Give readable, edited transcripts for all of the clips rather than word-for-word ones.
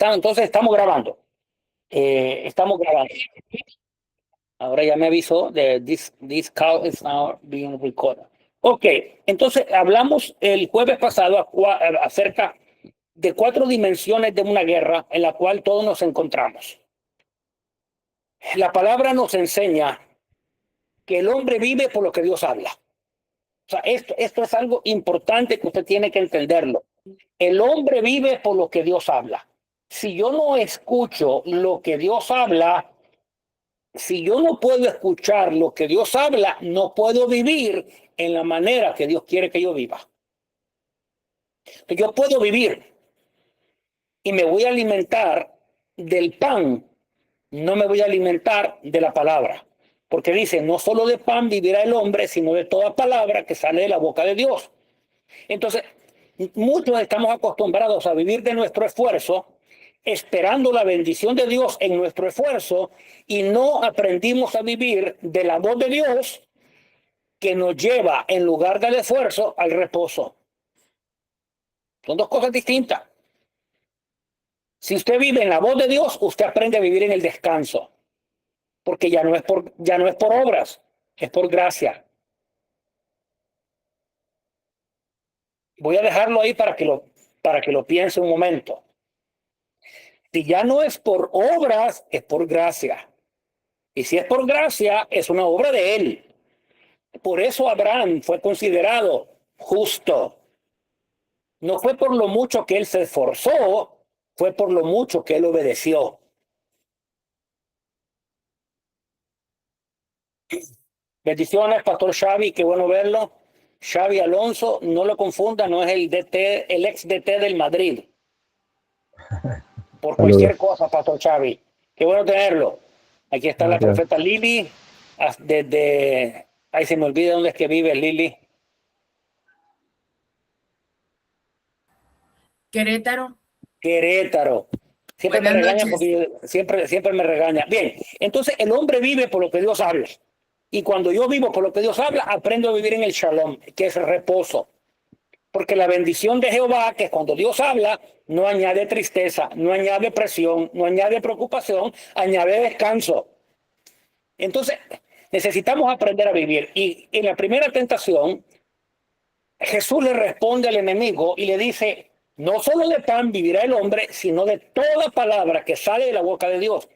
Entonces estamos grabando. Estamos grabando. Ahora ya me avisó de this call is now being recorded. Ok, entonces hablamos el jueves pasado acerca de 4 dimensiones de una guerra en la cual todos nos encontramos. La palabra nos enseña que el hombre vive por lo que Dios habla. O sea, esto es algo importante que usted tiene que entenderlo. El hombre vive por lo que Dios habla. Si yo no escucho lo que Dios habla, si yo no puedo escuchar lo que Dios habla, no puedo vivir en la manera que Dios quiere que yo viva. Yo puedo vivir y me voy a alimentar del pan, no me voy a alimentar de la palabra. Porque dice, no solo de pan vivirá el hombre, sino de toda palabra que sale de la boca de Dios. Entonces, muchos estamos acostumbrados a vivir de nuestro esfuerzo, esperando la bendición de Dios en nuestro esfuerzo, y no aprendimos a vivir de la voz de Dios que nos lleva, en lugar del esfuerzo, al reposo. Son 2 cosas distintas. Si usted vive en la voz de Dios, usted aprende a vivir en el descanso, porque ya no es por obras, es por gracia. Voy a dejarlo ahí para que lo piense un momento. Si ya no es por obras, es por gracia. Y si es por gracia, es una obra de él. Por eso Abraham fue considerado justo. No fue por lo mucho que él se esforzó, fue por lo mucho que él obedeció. Bendiciones, Pastor Xavi, qué bueno verlo. Xavi Alonso, no lo confunda, no es el ex DT del Madrid. Por cualquier cosa, Pastor Xavi. Qué bueno tenerlo. Aquí está la profeta Lili. Desde... Ay, se me olvida dónde es que vive Lili. Querétaro. Siempre me regaña porque siempre me regaña. Bien, entonces el hombre vive por lo que Dios habla. Y cuando yo vivo por lo que Dios habla, aprendo a vivir en el shalom, que es el reposo. Porque la bendición de Jehová, que es cuando Dios habla, no añade tristeza, no añade presión, no añade preocupación, añade descanso. Entonces, necesitamos aprender a vivir. Y en la primera tentación, Jesús le responde al enemigo y le dice, no solo de pan vivirá el hombre, sino de toda palabra que sale de la boca de Dios.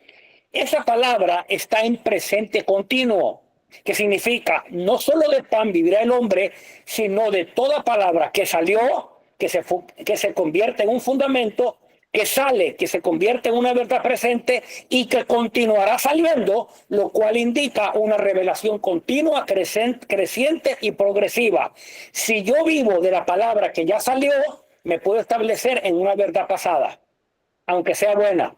Esa palabra está en presente continuo, que significa no solo de pan vivirá el hombre, sino de toda palabra que salió, que se convierte en un fundamento, que sale, que se convierte en una verdad presente y que continuará saliendo, lo cual indica una revelación continua, creciente y progresiva. Si yo vivo de la palabra que ya salió, me puedo establecer en una verdad pasada, aunque sea buena.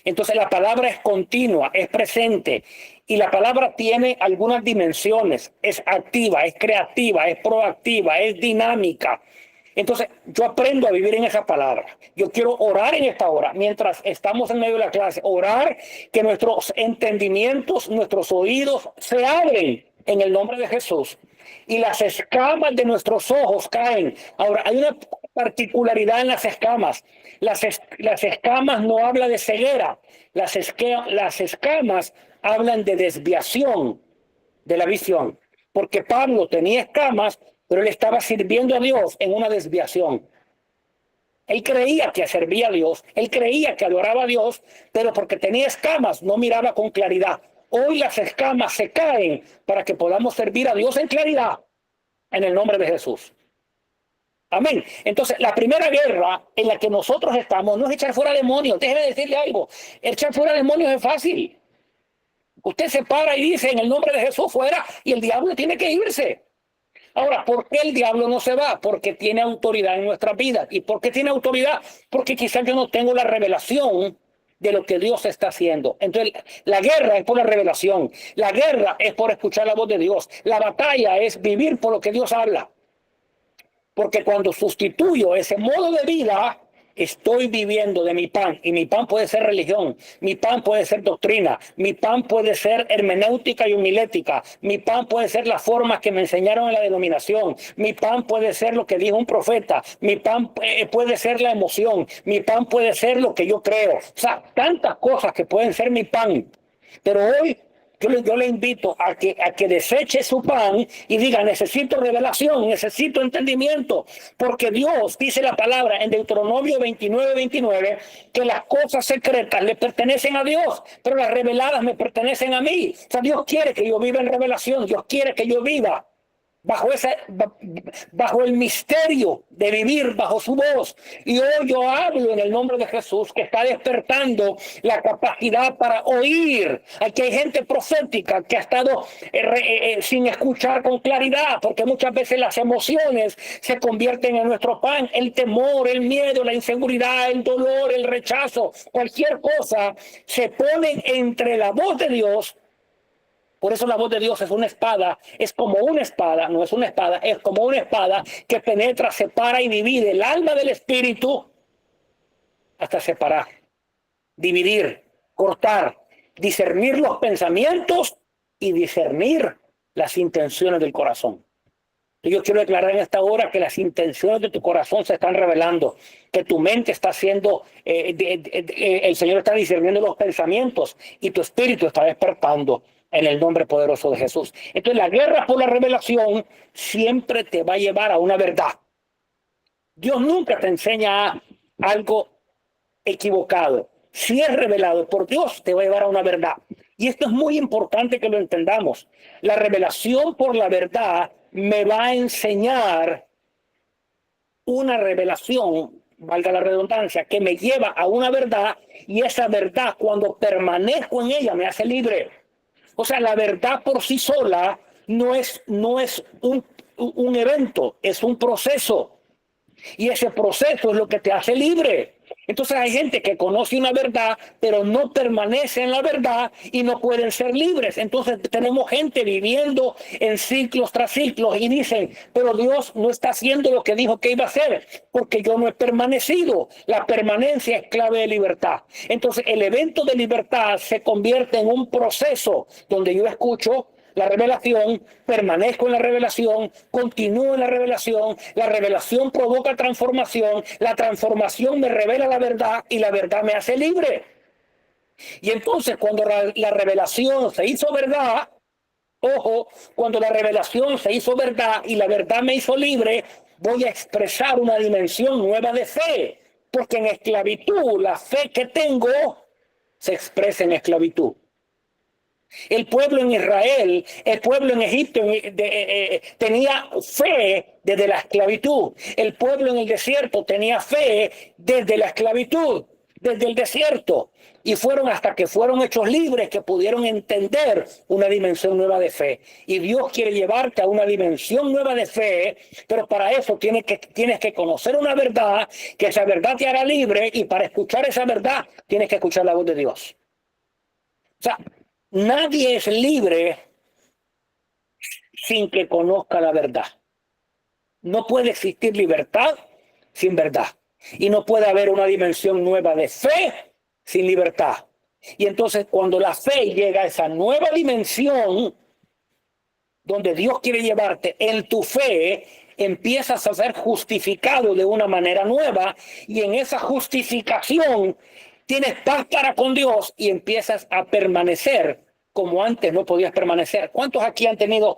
Entonces la palabra es continua, es presente, y la palabra tiene algunas dimensiones, es activa, es creativa, es proactiva, es dinámica. Entonces yo aprendo a vivir en esa palabra. Yo quiero orar en esta hora, mientras estamos en medio de la clase, orar que nuestros entendimientos, nuestros oídos se abren en el nombre de Jesús y las escamas de nuestros ojos caen. Ahora, hay una particularidad en las escamas. Las escamas no hablan de ceguera. Las escamas hablan de desviación de la visión. Porque Pablo tenía escamas, pero él estaba sirviendo a Dios en una desviación. Él creía que servía a Dios, él creía que adoraba a Dios, pero porque tenía escamas no miraba con claridad. Hoy las escamas se caen para que podamos servir a Dios en claridad, en el nombre de Jesús. Amén. Entonces, la primera guerra en la que nosotros estamos no es echar fuera demonios. Déjeme decirle algo. Echar fuera demonios es fácil. Usted se para y dice en el nombre de Jesús fuera y el diablo tiene que irse. Ahora, ¿por qué el diablo no se va? Porque tiene autoridad en nuestras vidas. ¿Y por qué tiene autoridad? Porque quizás yo no tengo la revelación de lo que Dios está haciendo. Entonces, la guerra es por la revelación. La guerra es por escuchar la voz de Dios. La batalla es vivir por lo que Dios habla. Porque cuando sustituyo ese modo de vida estoy viviendo de mi pan, y mi pan puede ser religión, mi pan puede ser doctrina, mi pan puede ser hermenéutica y homilética, mi pan puede ser las formas que me enseñaron en la denominación, mi pan puede ser lo que dijo un profeta, mi pan puede ser la emoción, mi pan puede ser lo que yo creo. O sea, tantas cosas que pueden ser mi pan. Pero hoy yo le invito a que deseche su pan y diga, necesito revelación, necesito entendimiento, porque Dios dice la palabra en Deuteronomio 29:29, que las cosas secretas le pertenecen a Dios, pero las reveladas me pertenecen a mí. O sea, Dios quiere que yo viva en revelación, Dios quiere que yo viva bajo el misterio de vivir bajo su voz. Y hoy yo hablo en el nombre de Jesús, que está despertando la capacidad para oír. Aquí hay gente profética que ha estado sin escuchar con claridad, porque muchas veces las emociones se convierten en nuestro pan. El temor, el miedo, la inseguridad, el dolor, el rechazo, cualquier cosa se pone entre la voz de Dios. Por eso la voz de Dios es una espada, es como una espada, no es una espada, es como una espada que penetra, separa y divide el alma del espíritu hasta separar, dividir, cortar, discernir los pensamientos y discernir las intenciones del corazón. Yo quiero declarar en esta hora que las intenciones de tu corazón se están revelando, que tu mente está siendo, el Señor está discerniendo los pensamientos y tu espíritu está despertando en el nombre poderoso de Jesús. Entonces la guerra por la revelación siempre te va a llevar a una verdad. Dios nunca te enseña algo equivocado. Si es revelado por Dios, te va a llevar a una verdad. Y esto es muy importante que lo entendamos. La revelación por la verdad me va a enseñar una revelación, valga la redundancia, que me lleva a una verdad, y esa verdad, cuando permanezco en ella, me hace libre. O sea, la verdad por sí sola no es un evento, es un proceso. Y ese proceso es lo que te hace libre. Entonces hay gente que conoce una verdad, pero no permanece en la verdad y no pueden ser libres. Entonces tenemos gente viviendo en ciclos tras ciclos y dicen, pero Dios no está haciendo lo que dijo que iba a hacer, porque yo no he permanecido. La permanencia es clave de libertad. Entonces el evento de libertad se convierte en un proceso donde yo escucho la revelación, permanezco en la revelación, continúo en la revelación provoca transformación, la transformación me revela la verdad y la verdad me hace libre. Y entonces cuando la revelación se hizo verdad, ojo, cuando la revelación se hizo verdad y la verdad me hizo libre, voy a expresar una dimensión nueva de fe, porque en esclavitud la fe que tengo se expresa en esclavitud. El pueblo en Israel, el pueblo en Egipto tenía fe desde la esclavitud. El pueblo en el desierto tenía fe desde la esclavitud, desde el desierto. Y fueron hasta que fueron hechos libres que pudieron entender una dimensión nueva de fe. Y Dios quiere llevarte a una dimensión nueva de fe, pero para eso tienes que conocer una verdad, que esa verdad te hará libre, y para escuchar esa verdad tienes que escuchar la voz de Dios. O sea, nadie es libre sin que conozca la verdad. No puede existir libertad sin verdad. Y no puede haber una dimensión nueva de fe sin libertad. Y entonces cuando la fe llega a esa nueva dimensión donde Dios quiere llevarte, en tu fe empiezas a ser justificado de una manera nueva, y en esa justificación tienes paz para con Dios y empiezas a permanecer como antes no podías permanecer. ¿Cuántos aquí han tenido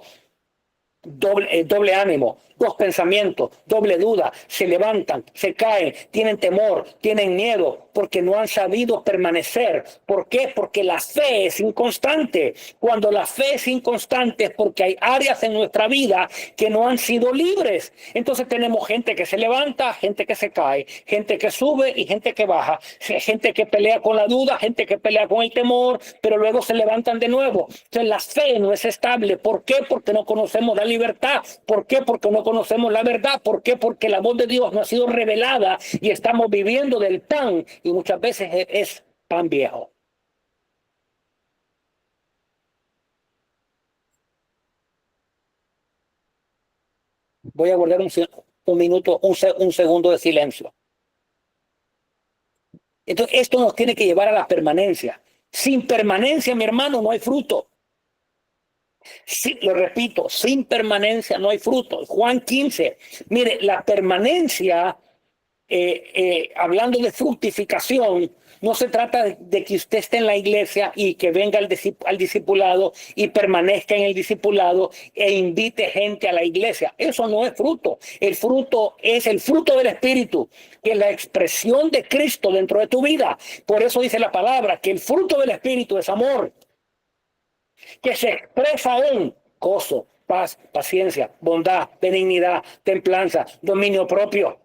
doble ánimo, dos pensamientos, doble duda, se levantan, se caen, tienen temor, tienen miedo, porque no han sabido permanecer? ¿Por qué? Porque la fe es inconstante. Cuando la fe es inconstante es porque hay áreas en nuestra vida que no han sido libres. Entonces tenemos gente que se levanta, gente que se cae, gente que sube y gente que baja, gente que pelea con la duda, gente que pelea con el temor, pero luego se levantan de nuevo. Entonces la fe no es estable. ¿Por qué? Porque no conocemos la libertad. ¿Por qué? Porque no conocemos la verdad. ¿Por qué? Porque la voz de Dios no ha sido revelada y estamos viviendo del pan, y muchas veces es pan viejo. Voy a guardar un minuto, un segundo de silencio. Entonces, esto nos tiene que llevar a la permanencia. Sin permanencia, mi hermano, no hay fruto. Sí, lo repito, sin permanencia no hay fruto. Juan 15. Mire, la permanencia, hablando de fructificación, no se trata de que usted esté en la iglesia y que venga al discipulado y permanezca en el discipulado e invite gente a la iglesia. Eso no es fruto. El fruto es el fruto del Espíritu, que es la expresión de Cristo dentro de tu vida. Por eso dice la palabra que el fruto del Espíritu es amor, que se expresa en gozo, paz, paciencia, bondad, benignidad, templanza, dominio propio.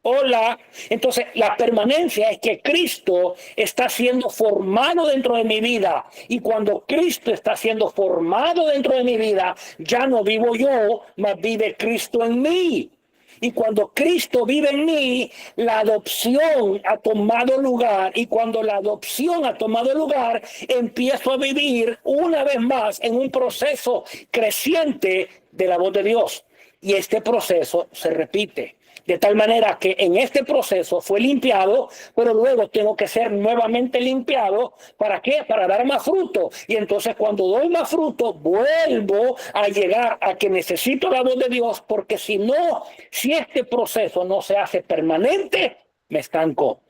Hola, entonces la permanencia es que Cristo está siendo formado dentro de mi vida, y cuando Cristo está siendo formado dentro de mi vida, ya no vivo yo, mas vive Cristo en mí. Y cuando Cristo vive en mí, la adopción ha tomado lugar, y cuando la adopción ha tomado lugar, empiezo a vivir una vez más en un proceso creciente de la voz de Dios. Y este proceso se repite. De tal manera que en este proceso fue limpiado, pero luego tengo que ser nuevamente limpiado. ¿Para qué? Para dar más fruto. Y entonces cuando doy más fruto, vuelvo a llegar a que necesito la voz de Dios, porque si no, si este proceso no se hace permanente, me estanco.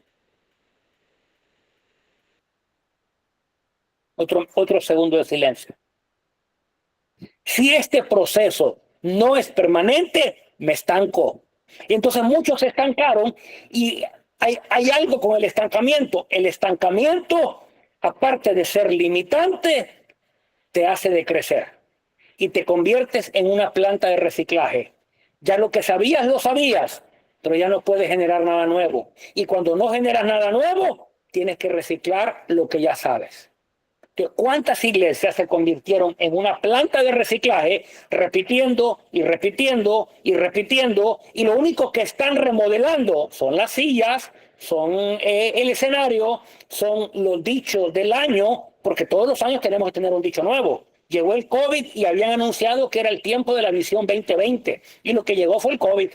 Otro segundo de silencio. Si este proceso no es permanente, me estanco. Y entonces muchos se estancaron, y hay algo con el estancamiento. El estancamiento, aparte de ser limitante, te hace decrecer y te conviertes en una planta de reciclaje. Ya lo que sabías, lo sabías, pero ya no puedes generar nada nuevo. Y cuando no generas nada nuevo, tienes que reciclar lo que ya sabes. ¿Cuántas iglesias se convirtieron en una planta de reciclaje, repitiendo y repitiendo y repitiendo, y lo único que están remodelando son las sillas, son el escenario, son los dichos del año, porque todos los años tenemos que tener un dicho nuevo? Llegó el COVID y habían anunciado que era el tiempo de la visión 2020, y lo que llegó fue el COVID.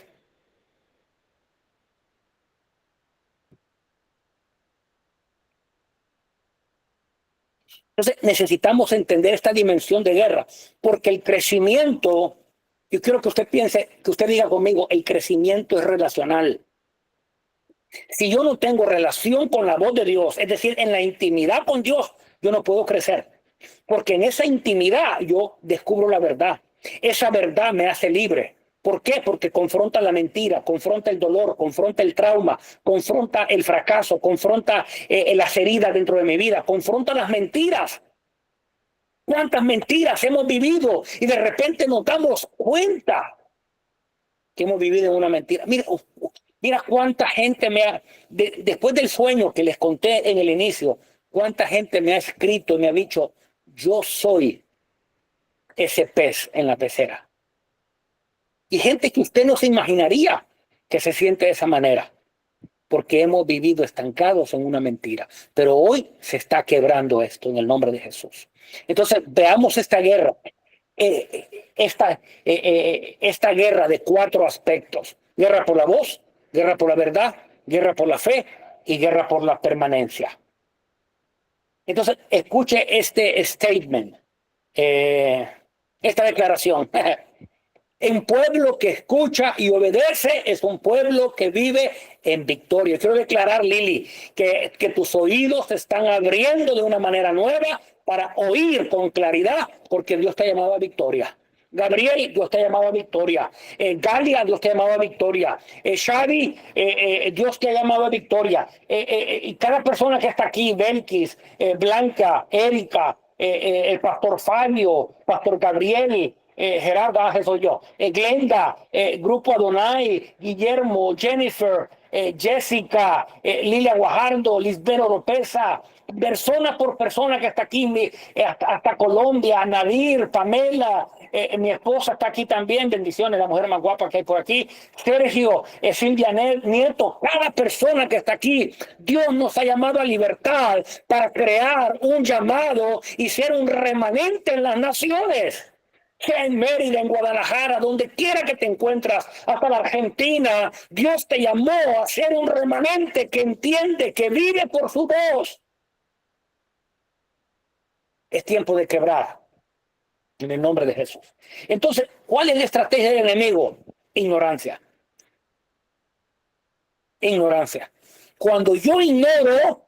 Entonces necesitamos entender esta dimensión de guerra, porque el crecimiento, yo quiero que usted piense, que usted diga conmigo, el crecimiento es relacional. Si yo no tengo relación con la voz de Dios, es decir, en la intimidad con Dios, yo no puedo crecer, porque en esa intimidad yo descubro la verdad. Esa verdad me hace libre. ¿Por qué? Porque confronta la mentira, confronta el dolor, confronta el trauma, confronta el fracaso, confronta las heridas dentro de mi vida, confronta las mentiras. ¿Cuántas mentiras hemos vivido y de repente nos damos cuenta que hemos vivido en una mentira? Mira cuánta gente después del sueño que les conté en el inicio, cuánta gente me ha escrito y me ha dicho, yo soy ese pez en la pecera. Y gente que usted no se imaginaría que se siente de esa manera, porque hemos vivido estancados en una mentira. Pero hoy se está quebrando esto en el nombre de Jesús. Entonces, veamos esta guerra. Esta guerra de 4 aspectos: guerra por la voz, guerra por la verdad, guerra por la fe y guerra por la permanencia. Entonces, escuche este statement, esta declaración. Un pueblo que escucha y obedece es un pueblo que vive en victoria. Quiero declarar, Lili, que tus oídos se están abriendo de una manera nueva para oír con claridad, porque Dios te ha llamado a victoria. Gabriel, Dios te ha llamado a victoria. Galia, Dios te ha llamado a victoria. Shadi, Dios te ha llamado a victoria. Y cada persona que está aquí, Belkis, Blanca, Erika, el pastor Fabio, pastor Gabriel, Gerardo, Ángel soy yo, Glenda, Grupo Adonai, Guillermo, Jennifer, Jessica, Lilia Guajardo, Lisbero Oropesa, persona por persona que está aquí, hasta Colombia, Nadir, Pamela, mi esposa está aquí también, bendiciones, la mujer más guapa que hay por aquí, Sergio, Silvia Nieto, cada persona que está aquí, Dios nos ha llamado a libertad para crear un llamado y ser un remanente en las naciones. sea en Mérida, en Guadalajara, donde quiera que te encuentras, hasta la Argentina, Dios te llamó a ser un remanente que entiende, que vive por su voz. Es tiempo de quebrar en el nombre de Jesús. Entonces, ¿cuál es la estrategia del enemigo? Ignorancia. Ignorancia. Cuando yo ignoro,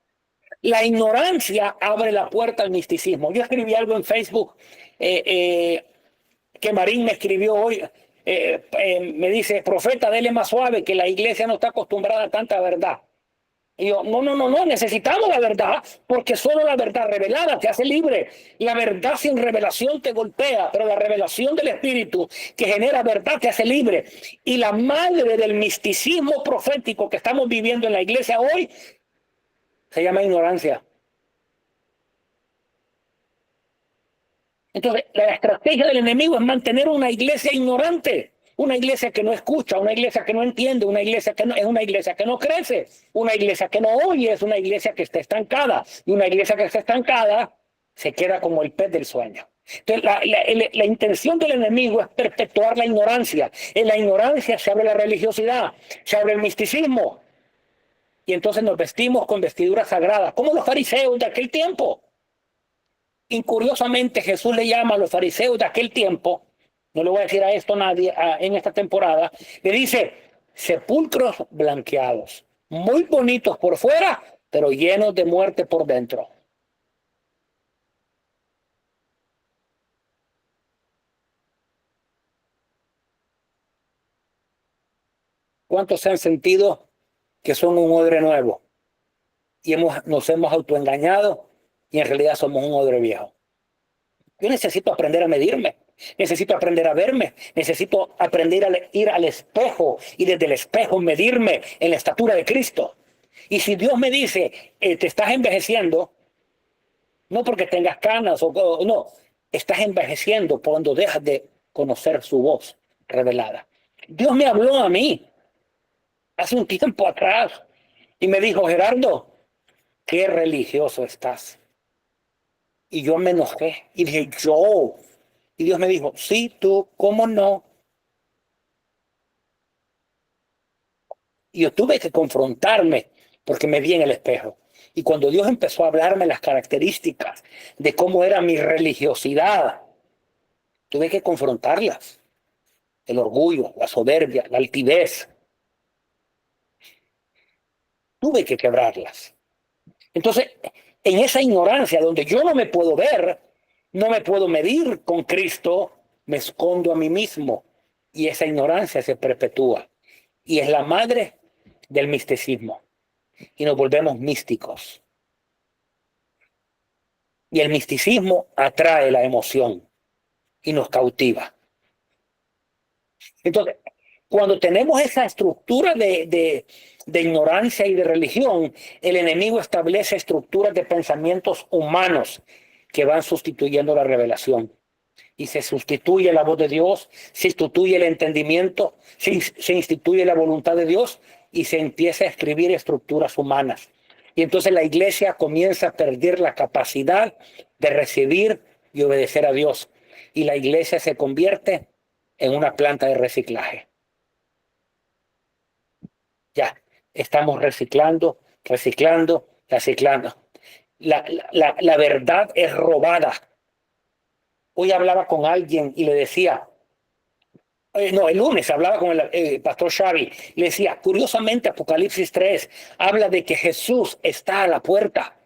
la ignorancia abre la puerta al misticismo. Yo escribí algo en Facebook que Marín me escribió hoy. Me dice, profeta, dele más suave, que la iglesia no está acostumbrada a tanta verdad. Y yo, no, necesitamos la verdad, porque solo la verdad revelada te hace libre. La verdad sin revelación te golpea, pero la revelación del Espíritu que genera verdad te hace libre. Y la madre del misticismo profético que estamos viviendo en la iglesia hoy se llama ignorancia. Entonces, la estrategia del enemigo es mantener una iglesia ignorante. Una iglesia que no escucha, una iglesia que no entiende, una iglesia que no, es una iglesia que no crece, una iglesia que no oye, es una iglesia que está estancada. Y una iglesia que está estancada se queda como el pez del sueño. Entonces, la intención del enemigo es perpetuar la ignorancia. En la ignorancia se abre la religiosidad, se abre el misticismo. Y entonces nos vestimos con vestiduras sagradas, como los fariseos de aquel tiempo. Y curiosamente Jesús le llama a los fariseos de aquel tiempo, no le voy a decir a esto a nadie en esta temporada, le dice sepulcros blanqueados, muy bonitos por fuera, pero llenos de muerte por dentro. ¿Cuántos se han sentido que son un odre nuevo y nos hemos autoengañado y en realidad somos un odre viejo? Yo necesito aprender a medirme, necesito aprender a verme, necesito aprender a ir al espejo y desde el espejo medirme en la estatura de Cristo. Y si Dios me dice, te estás envejeciendo, no porque tengas canas o no, estás envejeciendo cuando dejas de conocer su voz revelada. Dios me habló a mí hace un tiempo atrás y me dijo, Gerardo, qué religioso estás. Y yo me enojé y dije, yo. Y Dios me dijo, sí, tú, ¿cómo no? Y yo tuve que confrontarme porque me vi en el espejo. Y cuando Dios empezó a hablarme las características de cómo era mi religiosidad, tuve que confrontarlas. El orgullo, la soberbia, la altivez. Tuve que quebrarlas. Entonces, en esa ignorancia donde yo no me puedo ver, no me puedo medir con Cristo, me escondo a mí mismo. Y esa ignorancia se perpetúa. Y es la madre del misticismo. Y nos volvemos místicos. Y el misticismo atrae la emoción y nos cautiva. Entonces, cuando tenemos esa estructura de ignorancia y de religión, el enemigo establece estructuras de pensamientos humanos que van sustituyendo la revelación. Y se sustituye la voz de Dios, se instituye el entendimiento, se instituye la voluntad de Dios y se empieza a escribir estructuras humanas. Y entonces la iglesia comienza a perder la capacidad de recibir y obedecer a Dios. Y la iglesia se convierte en una planta de reciclaje. Ya, estamos reciclando. La verdad es robada. Hoy hablaba con alguien y le decía, el lunes hablaba con el pastor Xavi, le decía, curiosamente Apocalipsis 3 habla de que Jesús está a la puerta.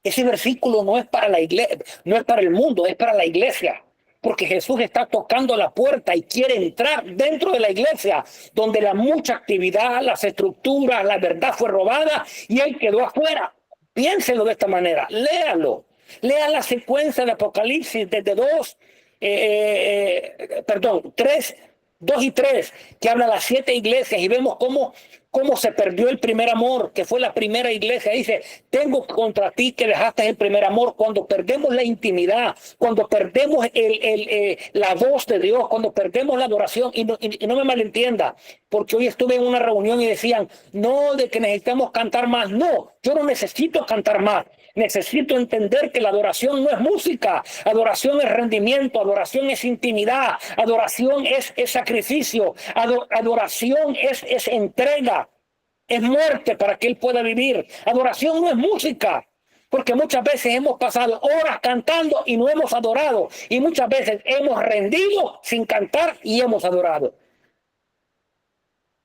Ese versículo no es para la iglesia, no es para el mundo, es para la iglesia. Porque Jesús está tocando la puerta y quiere entrar dentro de la iglesia, donde la mucha actividad, las estructuras, la verdad fue robada y él quedó afuera. Piénselo de esta manera, léalo. Lea la secuencia de Apocalipsis desde 3, 2 y 3, que habla de las 7 iglesias y vemos cómo cómo se perdió el primer amor, que fue la primera iglesia. Dice, tengo contra ti que dejaste el primer amor. Cuando perdemos la intimidad, cuando perdemos la voz de Dios, cuando perdemos la adoración, y no me malentienda, porque hoy estuve en una reunión y decían, no, de que necesitamos cantar más. No, yo no necesito cantar más. Necesito entender que la adoración no es música, adoración es rendimiento, adoración es intimidad, adoración es sacrificio, adoración es entrega, es muerte para que Él pueda vivir. Adoración no es música, porque muchas veces hemos pasado horas cantando y no hemos adorado, y muchas veces hemos rendido sin cantar y hemos adorado.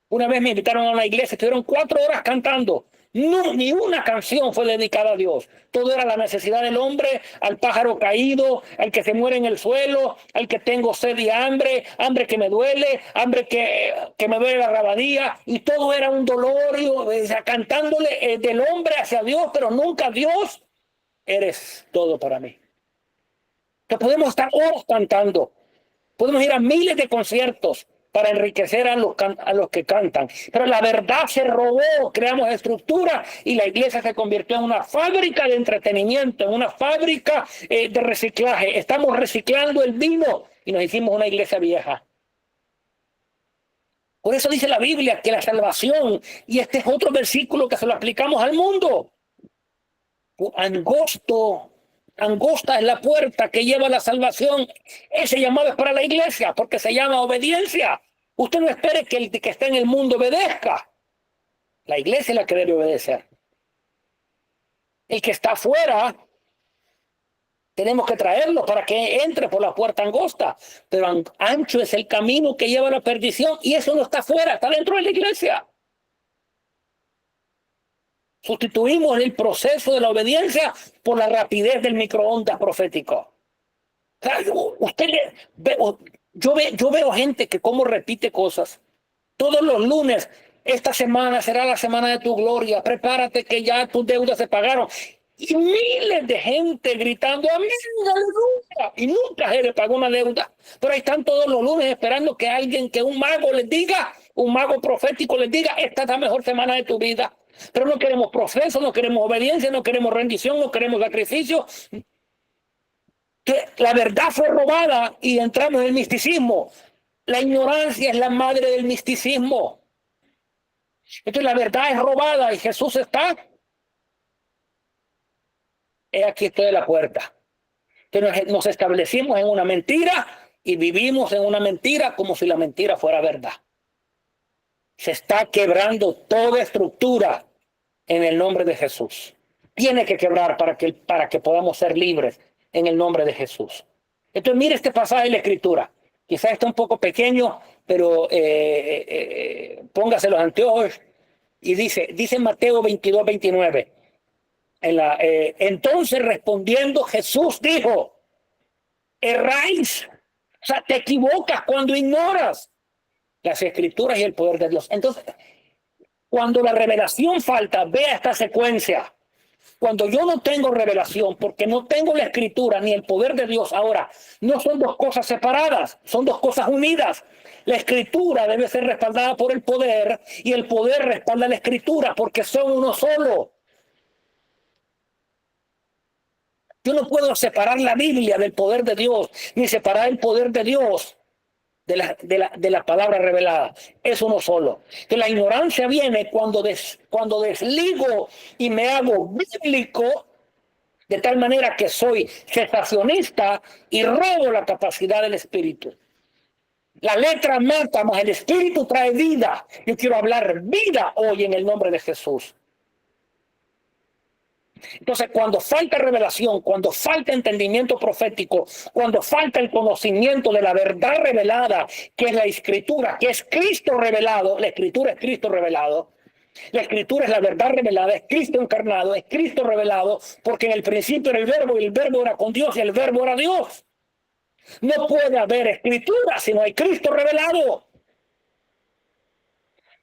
Una vez me invitaron a una iglesia, estuvieron 4 horas cantando. No, ni una canción fue dedicada a Dios. Todo era la necesidad del hombre, al pájaro caído, al que se muere en el suelo, al que tengo sed y hambre, hambre que me duele, hambre que me duele la rabadía. Y todo era un dolor, cantándole del hombre hacia Dios, pero nunca Dios, eres todo para mí. Entonces podemos estar horas cantando. Podemos ir a miles de conciertos para enriquecer a los que cantan. Pero la verdad se robó, creamos estructura y la iglesia se convirtió en una fábrica de entretenimiento, en una fábrica de reciclaje. Estamos reciclando el vino y nos hicimos una iglesia vieja. Por eso dice la Biblia que la salvación, y este es otro versículo que se lo aplicamos al mundo. Angosta es la puerta que lleva a la salvación. Ese llamado es para la iglesia porque se llama obediencia. Usted no espere que el que está en el mundo obedezca. La iglesia es la que debe obedecer. El que está afuera, tenemos que traerlo para que entre por la puerta angosta. Pero ancho es el camino que lleva a la perdición y eso no está afuera, está dentro de la iglesia. Sustituimos el proceso de la obediencia por la rapidez del microondas profético. O sea, yo veo gente que como repite cosas. Todos los lunes, esta semana será la semana de tu gloria. Prepárate que ya tus deudas se pagaron. Y miles de gente gritando, amén, aleluya. Y nunca se le pagó una deuda. Pero ahí están todos los lunes esperando que alguien, que un mago les diga, un mago profético les diga, esta es la mejor semana de tu vida. Pero no queremos proceso, no queremos obediencia, no queremos rendición, no queremos sacrificio. Que la verdad fue robada y entramos en el misticismo. La ignorancia es la madre del misticismo. Entonces la verdad es robada y Jesús está. Aquí estoy a la puerta. Entonces nos establecimos en una mentira y vivimos en una mentira como si la mentira fuera verdad. Se está quebrando toda estructura en el nombre de Jesús. Tiene que quebrar para que podamos ser libres en el nombre de Jesús. Entonces mire este pasaje de la Escritura. Quizás está un poco pequeño, pero póngase los anteojos y dice Mateo 22-29. Entonces respondiendo Jesús dijo, erráis, o sea, te equivocas cuando ignoras las Escrituras y el poder de Dios. Entonces, cuando la revelación falta, vea esta secuencia. Cuando yo no tengo revelación, porque no tengo la Escritura ni el poder de Dios, ahora, no son dos cosas separadas, son dos cosas unidas. La Escritura debe ser respaldada por el poder y el poder respalda la Escritura porque son uno solo. Yo no puedo separar la Biblia del poder de Dios, ni separar el poder de Dios de la palabra revelada. Es uno solo. Que la ignorancia viene cuando desligo y me hago bíblico, de tal manera que soy cesacionista y robo la capacidad del Espíritu. La letra mata, mas el Espíritu trae vida. Yo quiero hablar vida hoy en el nombre de Jesús. Entonces, cuando falta revelación, cuando falta entendimiento profético, cuando falta el conocimiento de la verdad revelada, que es la Escritura, que es Cristo revelado, la Escritura es Cristo revelado, la Escritura es la verdad revelada, es Cristo encarnado, es Cristo revelado, porque en el principio era el Verbo y el Verbo era con Dios y el Verbo era Dios. No puede haber Escritura si no hay Cristo revelado.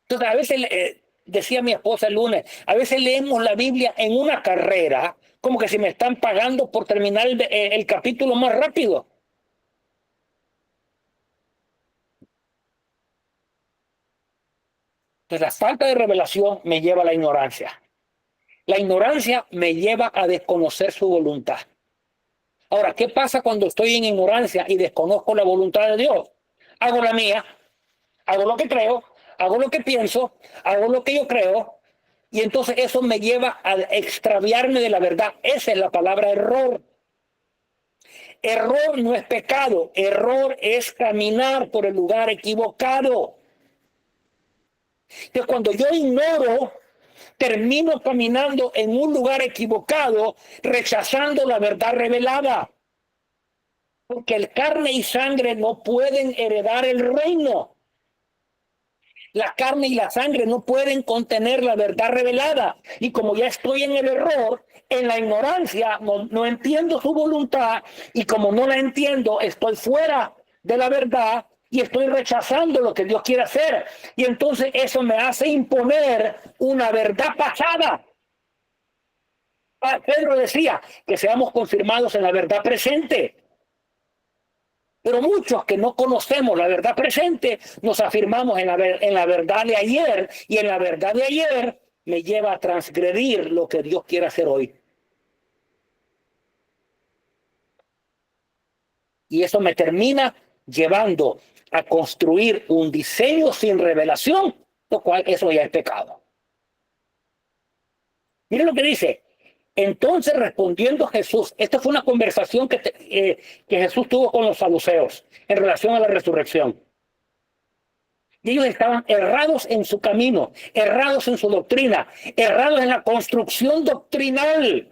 Entonces, a veces... decía mi esposa el lunes, a veces leemos la Biblia en una carrera, como que si me están pagando por terminar el capítulo más rápido. Entonces, la falta de revelación me lleva a la ignorancia. La ignorancia me lleva a desconocer su voluntad. Ahora, ¿qué pasa cuando estoy en ignorancia y desconozco la voluntad de Dios? Hago la mía, hago lo que creo, hago lo que pienso, hago lo que yo creo, y entonces eso me lleva a extraviarme de la verdad. Esa es la palabra error. Error no es pecado, error es caminar por el lugar equivocado. Entonces, cuando yo ignoro, termino caminando en un lugar equivocado, rechazando la verdad revelada. Porque el carne y sangre no pueden heredar el reino. La carne y la sangre no pueden contener la verdad revelada. Y como ya estoy en el error, en la ignorancia, no entiendo su voluntad. Y como no la entiendo, estoy fuera de la verdad y estoy rechazando lo que Dios quiere hacer. Y entonces eso me hace imponer una verdad pasada. Pedro decía que seamos confirmados en la verdad presente. Pero muchos que no conocemos la verdad presente, nos afirmamos en la verdad de ayer, y en la verdad de ayer me lleva a transgredir lo que Dios quiere hacer hoy. Y eso me termina llevando a construir un diseño sin revelación, lo cual eso ya es pecado. Miren lo que dice. Entonces respondiendo Jesús, esta fue una conversación que Jesús tuvo con los saduceos en relación a la resurrección. Y ellos estaban errados en su camino, errados en su doctrina, errados en la construcción doctrinal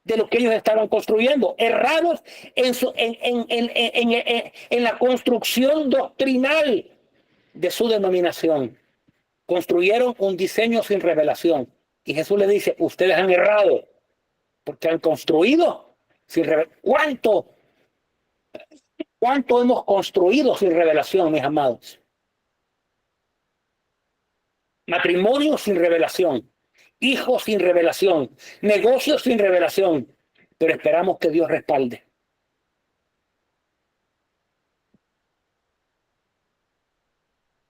de lo que ellos estaban construyendo, errados en la construcción doctrinal de su denominación. Construyeron un diseño sin revelación. Y Jesús le dice, ustedes han errado porque han construido sin revelación. ¿Cuánto hemos construido sin revelación, mis amados? Matrimonio sin revelación, hijos sin revelación, negocios sin revelación, pero esperamos que Dios respalde.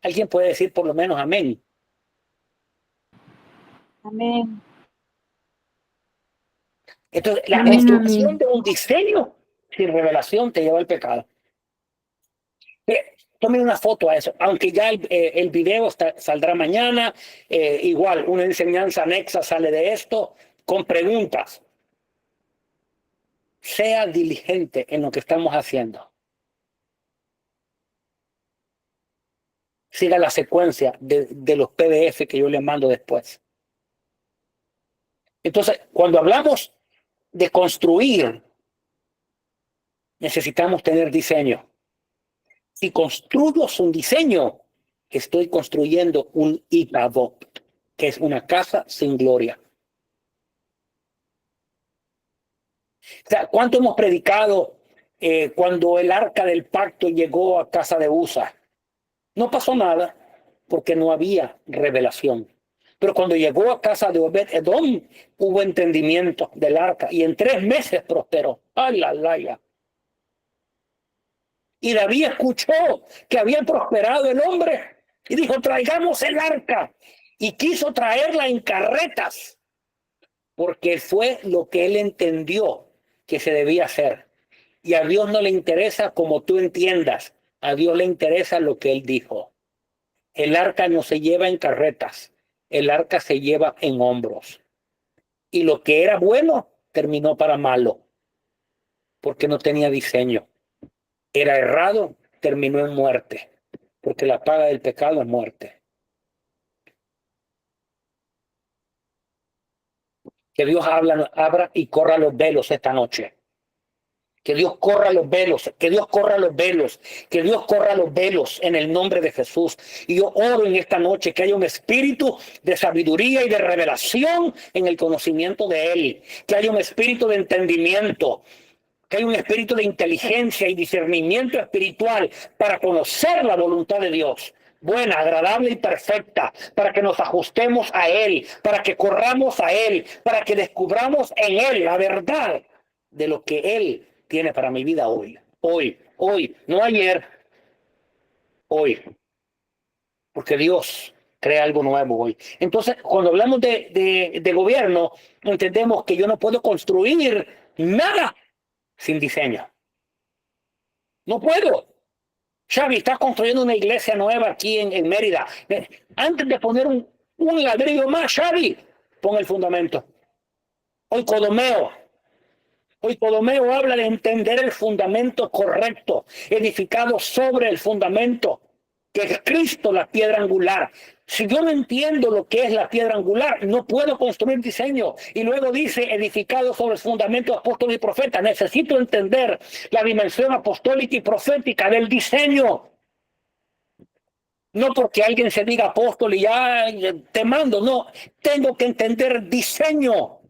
¿Alguien puede decir por lo menos amén? Amén. Entonces, la Amén, construcción amén. de un diseño sin revelación te lleva al pecado. Tomen una foto a eso, aunque ya el video saldrá mañana, igual una enseñanza anexa sale de esto, con preguntas. Sea diligente en lo que estamos haciendo. Siga la secuencia de los PDF que yo le mando después. Entonces, cuando hablamos de construir, necesitamos tener diseño. Si construyo un diseño, estoy construyendo un Icabod, que es una casa sin gloria. O sea, ¿cuánto hemos predicado cuando el arca del pacto llegó a casa de Usa? No pasó nada porque no había revelación. Pero cuando llegó a casa de Obed-Edom, hubo entendimiento del arca y en 3 meses prosperó. ¡Ay, la, la, la! Y David escuchó que había prosperado el hombre y dijo, traigamos el arca. Y quiso traerla en carretas porque fue lo que él entendió que se debía hacer. Y a Dios no le interesa como tú entiendas. A Dios le interesa lo que él dijo. El arca no se lleva en carretas. El arca se lleva en hombros. Y lo que era bueno terminó para malo. Porque no tenía diseño. Era errado, terminó en muerte. Porque la paga del pecado es muerte. Que Dios abra y corra los velos esta noche. Que Dios corra los velos, que Dios corra los velos, que Dios corra los velos en el nombre de Jesús. Y yo oro en esta noche que haya un espíritu de sabiduría y de revelación en el conocimiento de Él. Que haya un espíritu de entendimiento, que haya un espíritu de inteligencia y discernimiento espiritual para conocer la voluntad de Dios. Buena, agradable y perfecta, para que nos ajustemos a Él, para que corramos a Él, para que descubramos en Él la verdad de lo que Él tiene para mi vida hoy, no ayer, hoy. Porque Dios crea algo nuevo hoy. Entonces, cuando hablamos de gobierno, entendemos que yo no puedo construir nada sin diseño. No puedo. Xavi, estás construyendo una iglesia nueva aquí en Mérida. Antes de poner un ladrillo más, Xavi, pon el fundamento. Hoy Ptolomeo habla de entender el fundamento correcto, edificado sobre el fundamento, que es Cristo, la piedra angular. Si yo no entiendo lo que es la piedra angular, no puedo construir diseño. Y luego dice, edificado sobre el fundamento apóstol y profeta. Necesito entender la dimensión apostólica y profética del diseño. No porque alguien se diga apóstol y ya te mando, no. Tengo que entender diseño.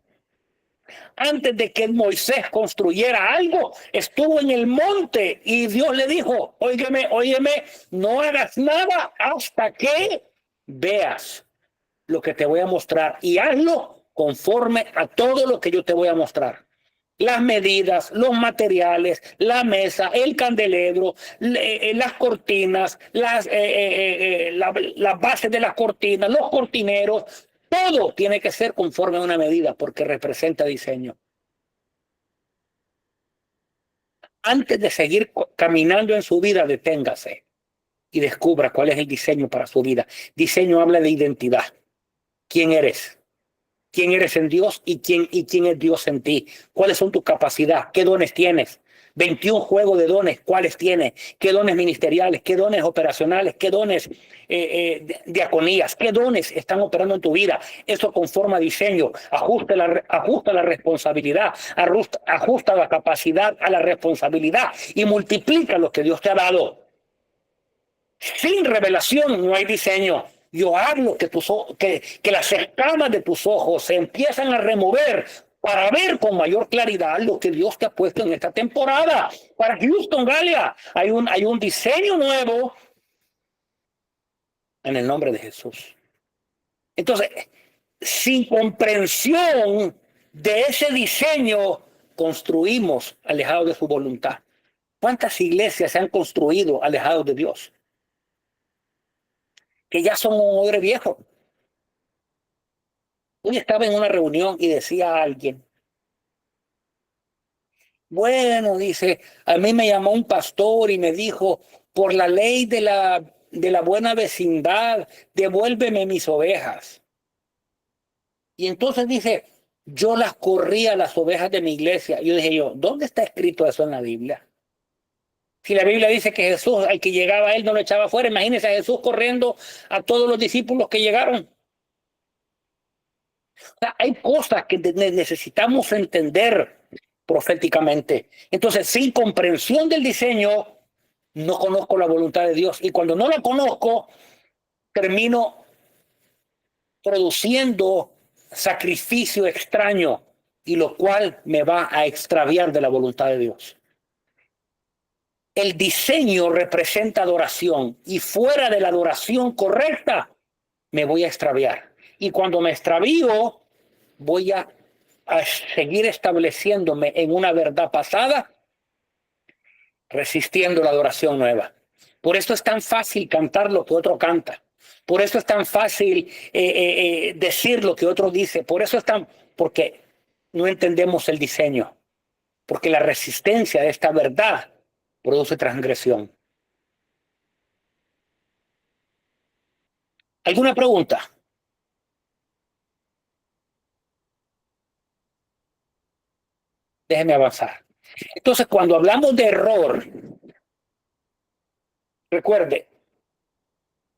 Antes de que Moisés construyera algo, estuvo en el monte y Dios le dijo, óigeme, no hagas nada hasta que veas lo que te voy a mostrar y hazlo conforme a todo lo que yo te voy a mostrar. Las medidas, los materiales, la mesa, el candelero, las cortinas, las bases de las cortinas, los cortineros, todo tiene que ser conforme a una medida porque representa diseño. Antes de seguir caminando en su vida, deténgase y descubra cuál es el diseño para su vida. Diseño habla de identidad. ¿Quién eres? ¿Quién eres en Dios y quién es Dios en ti? ¿Cuáles son tus capacidades? ¿Qué dones tienes? 21 juegos de dones, ¿cuáles tienes? ¿Qué dones ministeriales? ¿Qué dones operacionales? ¿Qué dones diaconías? ¿Qué dones están operando en tu vida? Eso conforma diseño, ajusta la responsabilidad, ajusta la capacidad a la responsabilidad y multiplica lo que Dios te ha dado. Sin revelación no hay diseño. Yo hablo que las escamas de tus ojos se empiezan a remover para ver con mayor claridad lo que Dios te ha puesto en esta temporada. Para Houston, Galia, hay un diseño nuevo en el nombre de Jesús. Entonces, sin comprensión de ese diseño, construimos alejados de su voluntad. ¿Cuántas iglesias se han construido alejados de Dios? Que ya son un hombre viejo. Hoy estaba en una reunión y decía a alguien, bueno, dice, a mí me llamó un pastor y me dijo, por la ley de la buena vecindad, devuélveme mis ovejas. Y entonces dice, yo las corría las ovejas de mi iglesia. Y yo dije ¿dónde está escrito eso en la Biblia? Si la Biblia dice que Jesús, al que llegaba a él, no lo echaba fuera, imagínense a Jesús corriendo a todos los discípulos que llegaron. O sea, hay cosas que necesitamos entender proféticamente. Entonces, sin comprensión del diseño, no conozco la voluntad de Dios. Y cuando no la conozco, termino produciendo sacrificio extraño, y lo cual me va a extraviar de la voluntad de Dios. El diseño representa adoración y fuera de la adoración correcta me voy a extraviar. Y cuando me extravío, voy a seguir estableciéndome en una verdad pasada, resistiendo la adoración nueva. Por eso es tan fácil cantar lo que otro canta. Por eso es tan fácil decir lo que otro dice. Por eso porque no entendemos el diseño. Porque la resistencia de esta verdad produce transgresión. ¿Alguna pregunta? Déjeme avanzar. Entonces, cuando hablamos de error, recuerde,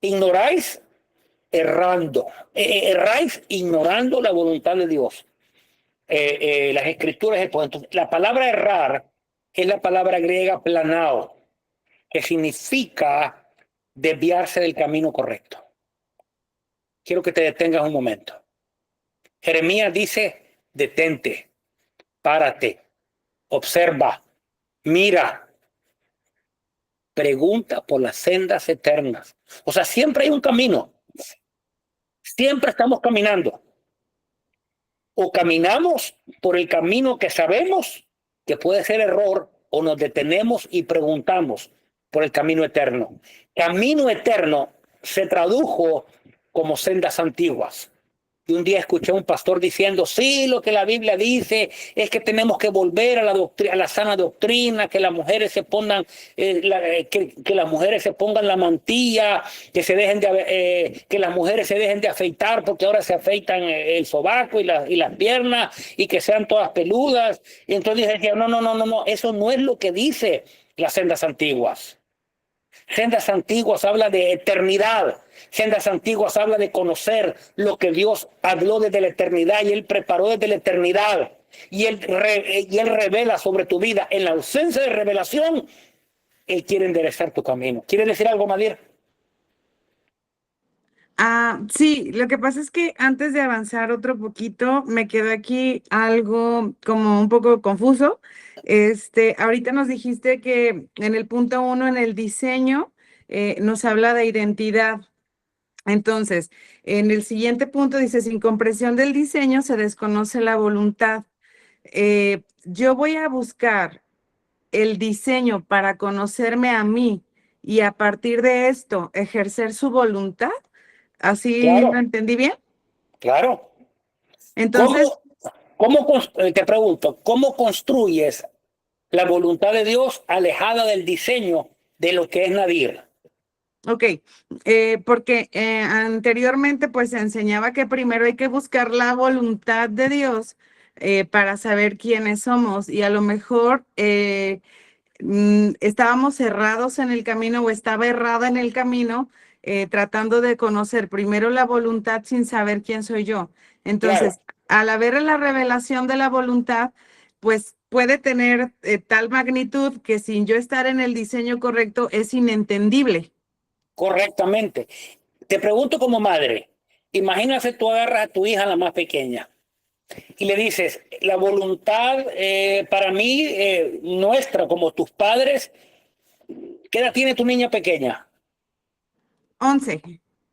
ignoráis errando, erráis ignorando la voluntad de Dios. Las escrituras, entonces, la palabra errar es la palabra griega planao, que significa desviarse del camino correcto. Quiero que te detengas un momento. Jeremías dice, detente, párate, observa, mira, pregunta por las sendas eternas. O sea, siempre hay un camino. Siempre estamos caminando. O caminamos por el camino que sabemos que puede ser error, o nos detenemos y preguntamos por el camino eterno. Camino eterno se tradujo como sendas antiguas. Y un día escuché a un pastor diciendo, sí, lo que la Biblia dice es que tenemos que volver a la doctrina, a la sana doctrina, que las mujeres se pongan, que las mujeres se pongan la mantilla, que se dejen que las mujeres se dejen de afeitar, porque ahora se afeitan el sobaco y las piernas, y que sean todas peludas. Y entonces decía, no, eso no es lo que dice las sendas antiguas. Sendas antiguas habla de eternidad. Sendas antiguas habla de conocer lo que Dios habló desde la eternidad y Él preparó desde la eternidad. Y Él revela sobre tu vida. En la ausencia de revelación, Él quiere enderezar tu camino. ¿Quieres decir algo, Madir? Sí, lo que pasa es que antes de avanzar otro poquito, me quedó aquí algo como un poco confuso. Ahorita nos dijiste que en el punto 1, en el diseño, nos habla de identidad. Entonces, en el siguiente punto dice, sin comprensión del diseño se desconoce la voluntad. Yo voy a buscar el diseño para conocerme a mí y a partir de esto ejercer su voluntad. ¿Así lo Claro, entendí bien? claro. Entonces, ¿Cómo, te pregunto, cómo construyes la voluntad de Dios alejada del diseño de lo que es Nadir? ok, porque anteriormente pues se enseñaba que primero hay que buscar la voluntad de Dios para saber quiénes somos y a lo mejor estábamos cerrados en el camino o estaba errada en el camino, tratando de conocer primero la voluntad sin saber quién soy yo. Claro, Entonces, al haber la revelación de la voluntad, pues puede tener tal magnitud que sin yo estar en el diseño correcto es inentendible. correctamente. Te pregunto como madre, imagínate tú agarras a tu hija, la más pequeña, y le dices, la voluntad para mí, nuestra, como tus padres, ¿qué edad tiene tu niña pequeña? 11.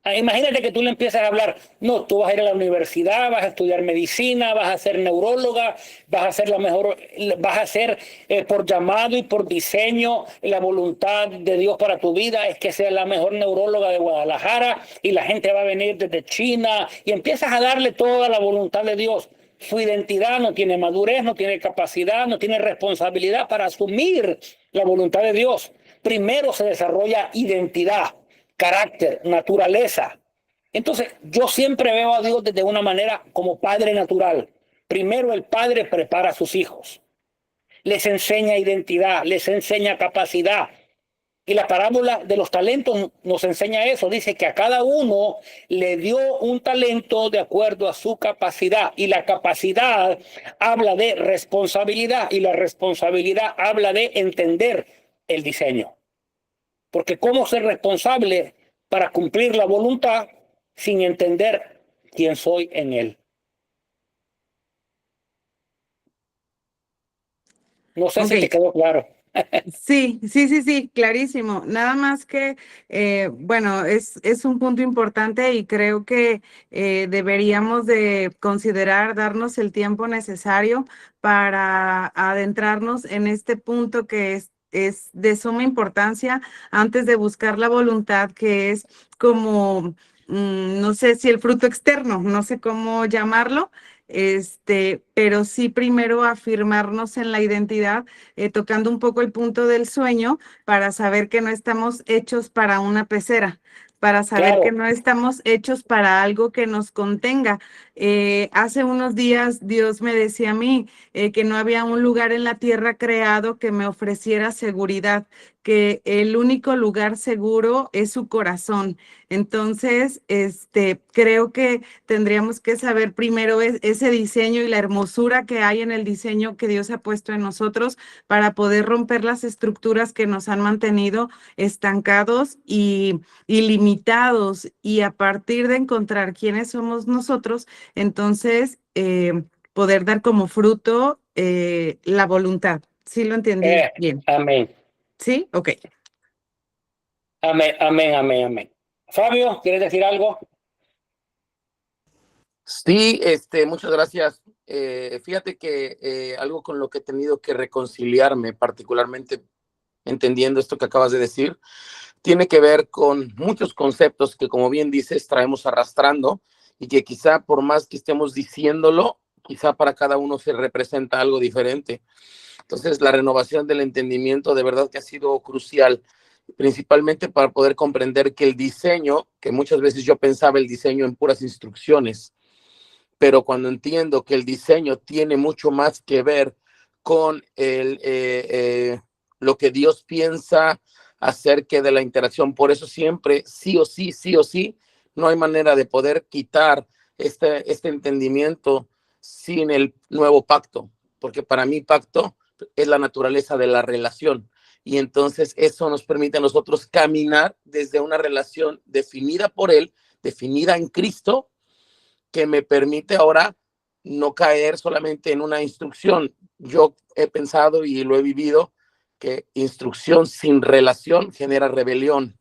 Imagínate que tú le empiezas a hablar, no, tú vas a ir a la universidad, vas a estudiar medicina, vas a ser neuróloga, vas a ser la mejor, vas a ser por llamado y por diseño, la voluntad de Dios para tu vida es que seas la mejor neuróloga de Guadalajara y la gente va a venir desde China y empiezas a darle toda la voluntad de Dios. Su identidad no tiene madurez, no tiene capacidad, no tiene responsabilidad para asumir la voluntad de Dios. Primero se desarrolla identidad, carácter, naturaleza. Entonces, yo siempre veo a Dios desde una manera como padre natural. Primero el padre prepara a sus hijos, les enseña identidad, les enseña capacidad. Y la parábola de los talentos nos enseña eso. Dice que a cada uno le dio un talento de acuerdo a su capacidad. Y la capacidad habla de responsabilidad. Y la responsabilidad habla de entender el diseño. Porque ¿cómo ser responsable para cumplir la voluntad sin entender quién soy en él? No sé Ok, si te quedó claro. sí, clarísimo. Nada más que, bueno, es un punto importante y creo que deberíamos de considerar darnos el tiempo necesario para adentrarnos en este punto que es de suma importancia antes de buscar la voluntad, que es como, no sé si el fruto externo, no sé cómo llamarlo. Pero sí primero afirmarnos en la identidad, tocando un poco el punto del sueño para saber que no estamos hechos para una pecera, para saber que Claro, no estamos hechos para algo que nos contenga. Hace unos días Dios me decía a mí que no había un lugar en la tierra creado que me ofreciera seguridad, que el único lugar seguro es su corazón. Entonces, creo que tendríamos que saber primero ese diseño y la hermosura que hay en el diseño que Dios ha puesto en nosotros para poder romper las estructuras que nos han mantenido estancados y limitados. Y a partir de encontrar quiénes somos nosotros, entonces poder dar como fruto la voluntad. ¿Sí lo entendí bien? amén, ¿Sí? Ok. amén, amén, amén, amén. Fabio, ¿quieres decir algo? Sí, muchas gracias. Fíjate que algo con lo que he tenido que reconciliarme, particularmente entendiendo esto que acabas de decir, tiene que ver con muchos conceptos que, como bien dices, traemos arrastrando y que quizá por más que estemos diciéndolo, quizá para cada uno se representa algo diferente. Entonces, la renovación del entendimiento de verdad que ha sido crucial, principalmente para poder comprender que el diseño, que muchas veces yo pensaba el diseño en puras instrucciones, pero cuando entiendo que el diseño tiene mucho más que ver con lo que Dios piensa acerca de la interacción, por eso siempre, sí o sí, no hay manera de poder quitar este entendimiento sin el nuevo pacto, porque para mí pacto es la naturaleza de la relación. Y entonces eso nos permite a nosotros caminar desde una relación definida por Él, definida en Cristo, que me permite ahora no caer solamente en una instrucción. Yo he pensado y lo he vivido que instrucción sin relación genera rebelión,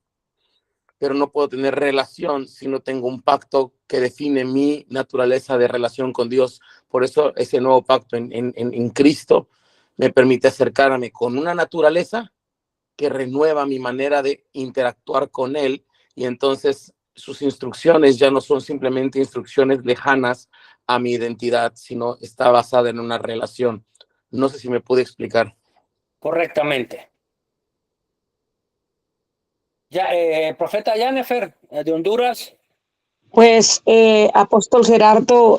pero no puedo tener relación si no tengo un pacto que define mi naturaleza de relación con Dios. Por eso ese nuevo pacto en Cristo me permite acercarme con una naturaleza que renueva mi manera de interactuar con Él, y entonces sus instrucciones ya no son simplemente instrucciones lejanas a mi identidad, sino está basada en una relación. No sé si me pude explicar. Correctamente. Ya, profeta Jennifer, de Honduras. Pues, apóstol Gerardo,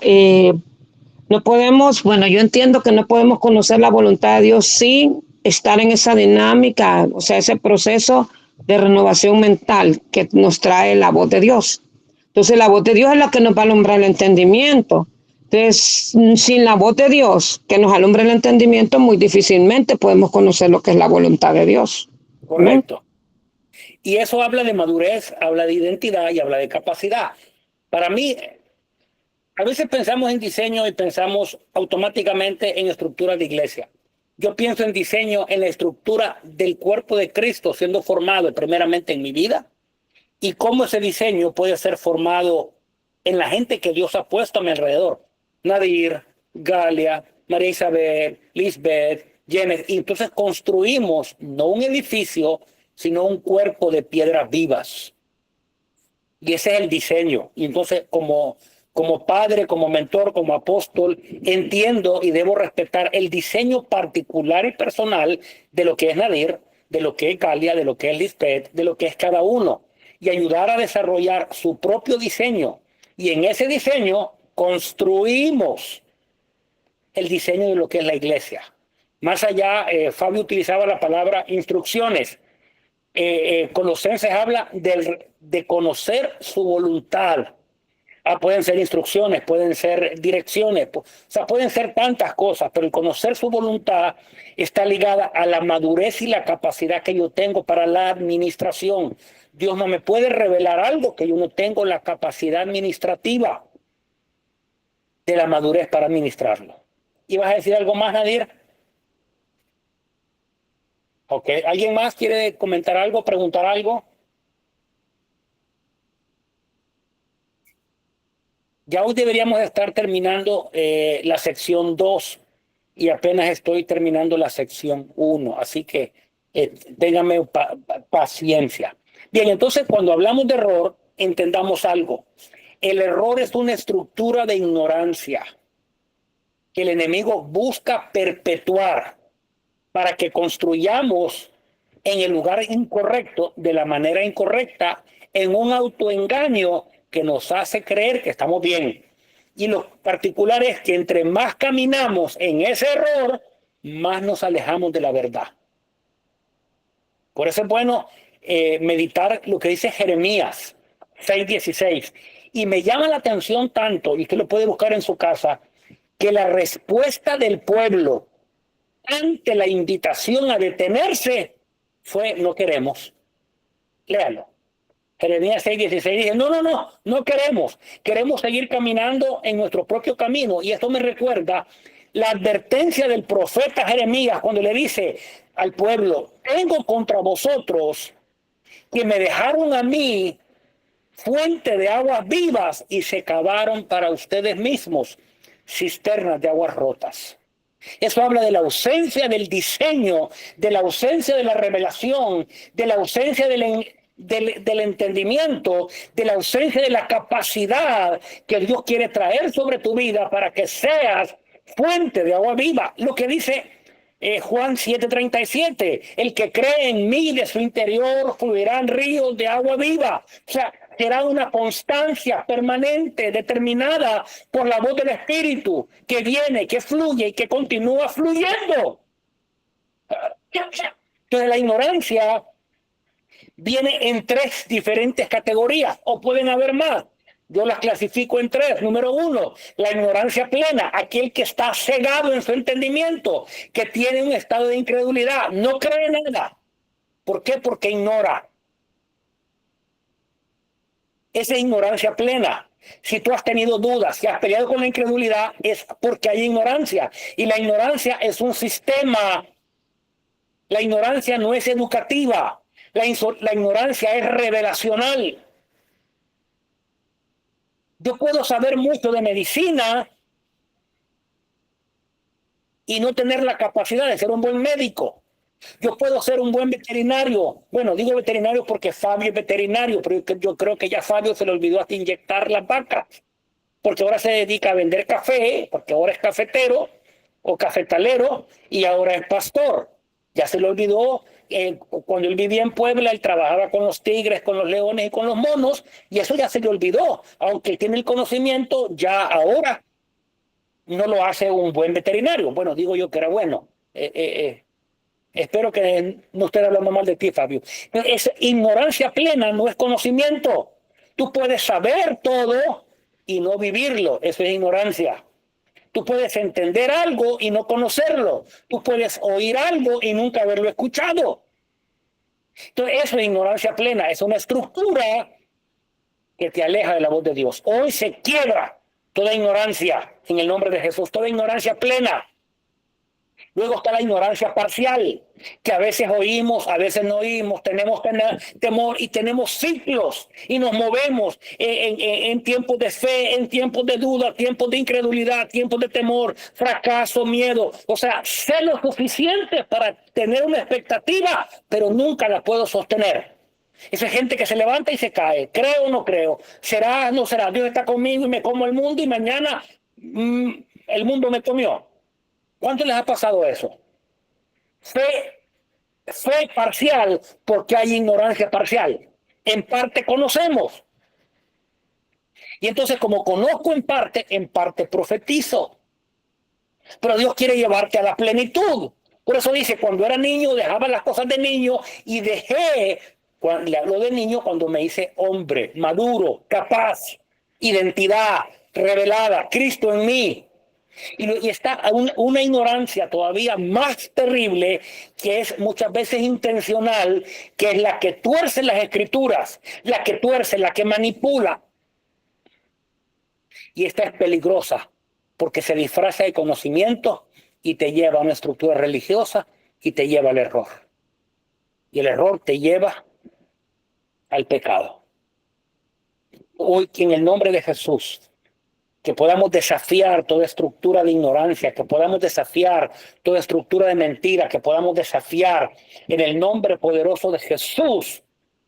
no podemos, bueno, yo entiendo que no podemos conocer la voluntad de Dios sin estar en esa dinámica, o sea, ese proceso de renovación mental que nos trae la voz de Dios. Entonces, la voz de Dios es la que nos va a alumbrar el entendimiento. Entonces, sin la voz de Dios que nos alumbre el entendimiento, muy difícilmente podemos conocer lo que es la voluntad de Dios. Correcto. Y eso habla de madurez, habla de identidad y habla de capacidad. Para mí, a veces pensamos en diseño y pensamos automáticamente en estructuras de iglesia. Yo pienso en diseño en la estructura del cuerpo de Cristo siendo formado primeramente en mi vida, y cómo ese diseño puede ser formado en la gente que Dios ha puesto a mi alrededor. Nadir, Galia, María Isabel, Lisbeth, Janet. Y entonces construimos no un edificio, sino un cuerpo de piedras vivas. Y ese es el diseño. Y entonces como padre, como mentor, como apóstol, entiendo y debo respetar el diseño particular y personal de lo que es Nadir, de lo que es Galia, de lo que es Lisbeth, de lo que es cada uno, y ayudar a desarrollar su propio diseño. Y en ese diseño construimos el diseño de lo que es la iglesia. Más allá, Fabio utilizaba la palabra instrucciones. Colosenses habla de conocer su voluntad. Pueden ser instrucciones, pueden ser direcciones, o sea, pueden ser tantas cosas, pero el conocer su voluntad está ligada a la madurez y la capacidad que yo tengo para la administración. Dios no me puede revelar algo que yo no tengo la capacidad administrativa de la madurez para administrarlo. ¿Ibas a decir algo más, Nadir? Ok, ¿alguien más quiere comentar algo, preguntar algo? Ya hoy deberíamos estar terminando la sección 2 y apenas estoy terminando la sección 1, así que ténganme paciencia. Bien, entonces cuando hablamos de error, entendamos algo. El error es una estructura de ignorancia que el enemigo busca perpetuar para que construyamos en el lugar incorrecto, de la manera incorrecta, en un autoengaño que nos hace creer que estamos bien. Y lo particular es que entre más caminamos en ese error, más nos alejamos de la verdad. Por eso es bueno meditar lo que dice Jeremías 6:16. Y me llama la atención tanto, y usted lo puede buscar en su casa, que la respuesta del pueblo ante la invitación a detenerse fue: no queremos. Léalo. Jeremías 6:16 dice: no queremos. Queremos seguir caminando en nuestro propio camino. Y esto me recuerda la advertencia del profeta Jeremías cuando le dice al pueblo: tengo contra vosotros que me dejaron a mí fuente de aguas vivas y se cavaron para ustedes mismos cisternas de aguas rotas. Eso habla de la ausencia del diseño, de la ausencia de la revelación, de la ausencia del del entendimiento, de la ausencia de la capacidad que Dios quiere traer sobre tu vida para que seas fuente de agua viva. Lo que dice Juan 7:37, el que cree en mí, de su interior fluirán ríos de agua viva. O sea, será una constancia permanente, determinada por la voz del Espíritu, que viene, que fluye y que continúa fluyendo. Entonces la ignorancia viene en 3 diferentes categorías, o pueden haber más. Yo las clasifico en 3. Número 1, la ignorancia plena, aquel que está cegado en su entendimiento, que tiene un estado de incredulidad, no cree nada. ¿Por qué? Porque ignora. Esa es ignorancia plena. Si tú has tenido dudas, si has peleado con la incredulidad, es porque hay ignorancia. Y la ignorancia es un sistema. La ignorancia no es educativa. La ignorancia es revelacional. Yo puedo saber mucho de medicina y no tener la capacidad de ser un buen médico. Yo puedo ser un buen veterinario. Bueno, digo veterinario porque Fabio es veterinario, pero yo creo que ya Fabio se le olvidó hasta inyectar las vacas, porque ahora se dedica a vender café, porque ahora es cafetero o cafetalero y ahora es pastor. Ya se le olvidó. Cuando él vivía en Puebla, él trabajaba con los tigres, con los leones y con los monos, y eso ya se le olvidó. Aunque tiene el conocimiento, ya ahora no lo hace un buen veterinario. Bueno, digo yo que era bueno. Espero que no esté hablando mal de ti, Fabio. Es ignorancia plena, no es conocimiento. Tú puedes saber todo y no vivirlo. Eso es ignorancia. Tú puedes entender algo y no conocerlo. Tú puedes oír algo y nunca haberlo escuchado. Entonces, eso es ignorancia plena. Es una estructura que te aleja de la voz de Dios. Hoy se quiebra toda ignorancia en el nombre de Jesús, toda ignorancia plena. Luego está la ignorancia parcial, que a veces oímos, a veces no oímos, tenemos temor y tenemos ciclos y nos movemos en tiempos de fe, en tiempos de duda, tiempos de incredulidad, tiempos de temor, fracaso, miedo. O sea, sé lo suficiente para tener una expectativa, pero nunca la puedo sostener. Esa gente que se levanta y se cae, creo o no creo, será o no será, Dios está conmigo y me como el mundo y mañana el mundo me comió. ¿Cuánto les ha pasado eso? Fe parcial porque hay ignorancia parcial. En parte conocemos. Y entonces como conozco en parte profetizo. Pero Dios quiere llevarte a la plenitud. Por eso dice, cuando era niño dejaba las cosas de niño y dejé, le hablo de niño cuando me hice hombre, maduro, capaz, identidad revelada, Cristo en mí. Y está una ignorancia todavía más terrible, que es muchas veces intencional, que es la que tuerce las escrituras, la que tuerce, la que manipula. Y esta es peligrosa porque se disfraza de conocimiento y te lleva a una estructura religiosa y te lleva al error. Y el error te lleva al pecado. Hoy, en el nombre de Jesús, que podamos desafiar toda estructura de ignorancia, que podamos desafiar toda estructura de mentira, que podamos desafiar en el nombre poderoso de Jesús.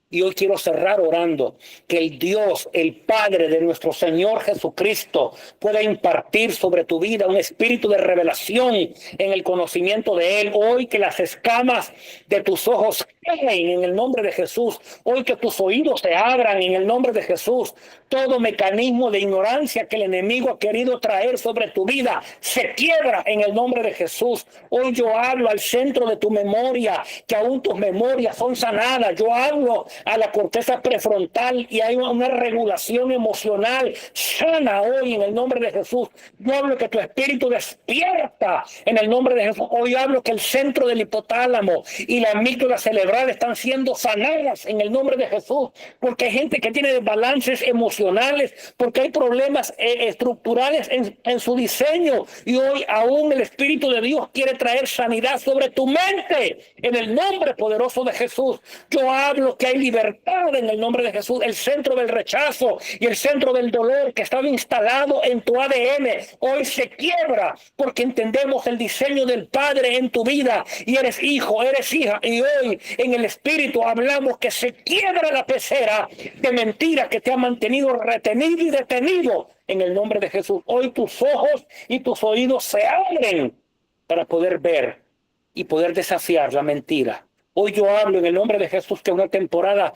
Y hoy quiero cerrar orando que el Dios, el Padre de nuestro Señor Jesucristo, pueda impartir sobre tu vida un espíritu de revelación en el conocimiento de Él. Hoy que las escamas de tus ojos caen en el nombre de Jesús. Hoy que tus oídos se abran en el nombre de Jesús. Todo mecanismo de ignorancia que el enemigo ha querido traer sobre tu vida se quiebra en el nombre de Jesús. Hoy yo hablo al centro de tu memoria, que aún tus memorias son sanadas. Yo hablo a la corteza prefrontal y hay una regulación emocional sana hoy en el nombre de Jesús. Yo hablo que tu espíritu despierta en el nombre de Jesús. Hoy hablo que el centro del hipotálamo y la amígdala cerebral están siendo sanadas en el nombre de Jesús, porque hay gente que tiene desbalances emocionales, porque hay problemas estructurales en su diseño, y hoy aún el Espíritu de Dios quiere traer sanidad sobre tu mente en el nombre poderoso de Jesús. Yo hablo que hay libertad en el nombre de Jesús. El centro del rechazo y el centro del dolor que estaba instalado en tu ADN hoy se quiebra, porque entendemos el diseño del Padre en tu vida y eres hijo, eres hija, y hoy en el espíritu hablamos que se quiebra la pecera de mentira que te ha mantenido retenido y detenido en el nombre de Jesús. Hoy tus ojos y tus oídos se abren para poder ver y poder desafiar la mentira. Hoy yo hablo en el nombre de Jesús que una temporada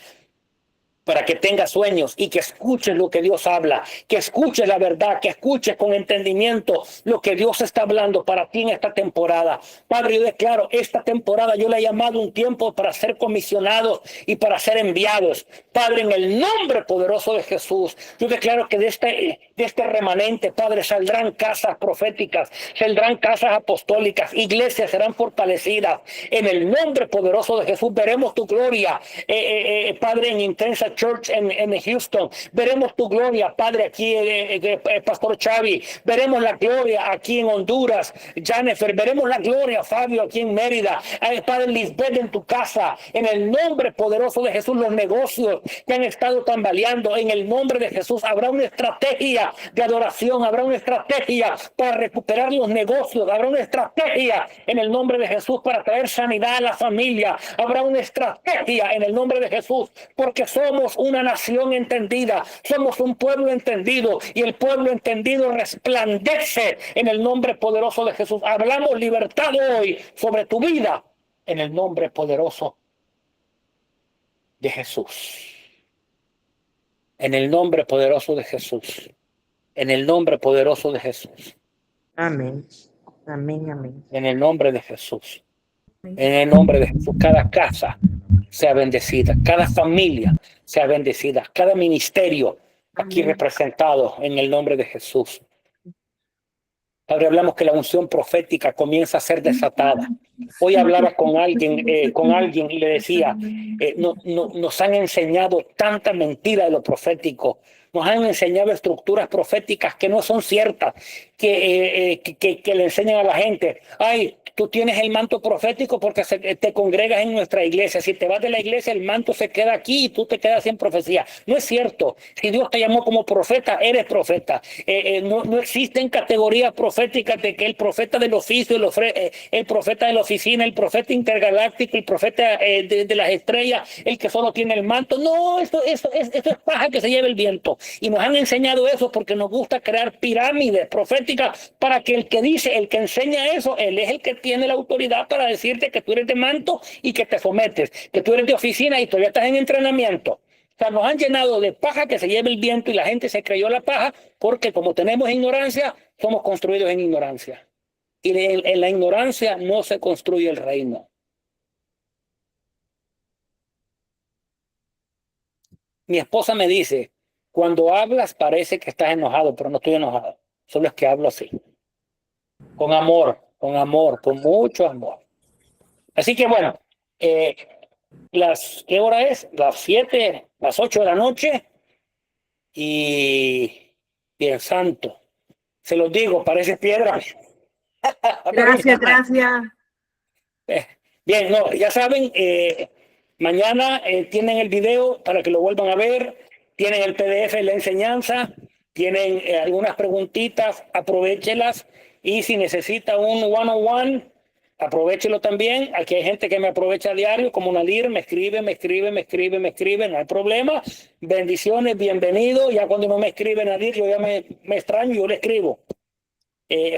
para que tengas sueños y que escuches lo que Dios habla, que escuches la verdad, que escuches con entendimiento lo que Dios está hablando para ti en esta temporada. Padre, yo declaro, esta temporada yo le he llamado un tiempo para ser comisionados y para ser enviados. Padre, en el nombre poderoso de Jesús, yo declaro que de este remanente, Padre, saldrán casas proféticas, saldrán casas apostólicas, iglesias serán fortalecidas. En el nombre poderoso de Jesús veremos tu gloria, Padre, en Intensa Church en Houston. Veremos tu gloria, Padre, aquí, Pastor Xavi. Veremos la gloria aquí en Honduras, Jennifer. Veremos la gloria, Fabio, aquí en Mérida. Padre, Lisbeth, en tu casa. En el nombre poderoso de Jesús, los negocios que han estado tambaleando, en el nombre de Jesús, habrá una estrategia de adoración, habrá una estrategia para recuperar los negocios, habrá una estrategia en el nombre de Jesús para traer sanidad a la familia, habrá una estrategia en el nombre de Jesús, porque somos una nación entendida, somos un pueblo entendido y el pueblo entendido resplandece en el nombre poderoso de Jesús. Hablamos libertad hoy sobre tu vida en el nombre poderoso de Jesús. En el nombre poderoso de Jesús. En el nombre poderoso de Jesús. Amén. Amén, amén. En el nombre de Jesús. En el nombre de Jesús. Cada casa sea bendecida. Cada familia sea bendecida. Cada ministerio aquí representado en el nombre de Jesús. Padre, hablamos que la unción profética comienza a ser desatada. Hoy hablaba con alguien y le decía, nos han enseñado tanta mentira de lo profético. Nos han enseñado estructuras proféticas que no son ciertas, que le enseñan a la gente. Ay, tú tienes el manto profético porque te congregas en nuestra iglesia. Si te vas de la iglesia, el manto se queda aquí y tú te quedas sin profecía. No es cierto. Si Dios te llamó como profeta, eres profeta. No existen categorías proféticas de que el profeta del oficio, el profeta de la oficina, el profeta intergaláctico, el profeta de las estrellas, el que solo tiene el manto. No, esto es paja que se lleva el viento. Y nos han enseñado eso porque nos gusta crear pirámides proféticas para que el que dice, el que enseña eso, él es el que tiene la autoridad para decirte que tú eres de manto y que te sometes, que tú eres de oficina y todavía estás en entrenamiento. O sea, nos han llenado de paja que se lleva el viento y la gente se creyó la paja porque como tenemos ignorancia, somos construidos en ignorancia. Y en la ignorancia no se construye el reino. Mi esposa me dice, cuando hablas parece que estás enojado, pero no estoy enojado. Solo es que hablo así. Con amor, con mucho amor. Así que bueno, ¿qué hora es? Las 7, las 8 de la noche. Y bien santo. Se los digo, parece piedra. Gracias. Bien, no, ya saben, mañana tienen el video para que lo vuelvan a ver. Tienen el PDF de la enseñanza, tienen algunas preguntitas, aprovéchelas. Y si necesita un one-on-one, aprovéchelo también. Aquí hay gente que me aprovecha a diario, como Nadir, me escribe, no hay problema. Bendiciones, bienvenido. Ya cuando no me escribe Nadir, yo ya me extraño, yo le escribo.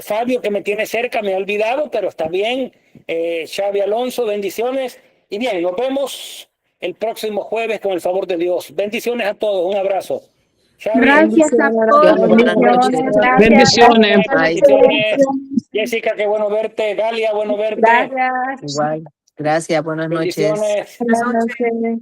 Fabio, que me tiene cerca, me ha olvidado, pero está bien. Xavi Alonso, bendiciones. Y bien, nos vemos el próximo jueves con el favor de Dios. Bendiciones a todos, un abrazo. Xavi, Gracias a todos. Buenas noches. Bendiciones. bendiciones. Jessica, qué bueno verte. Galia, bueno verte. Gracias. Igual. Gracias, buenas noches. Bendiciones. Buenas noches.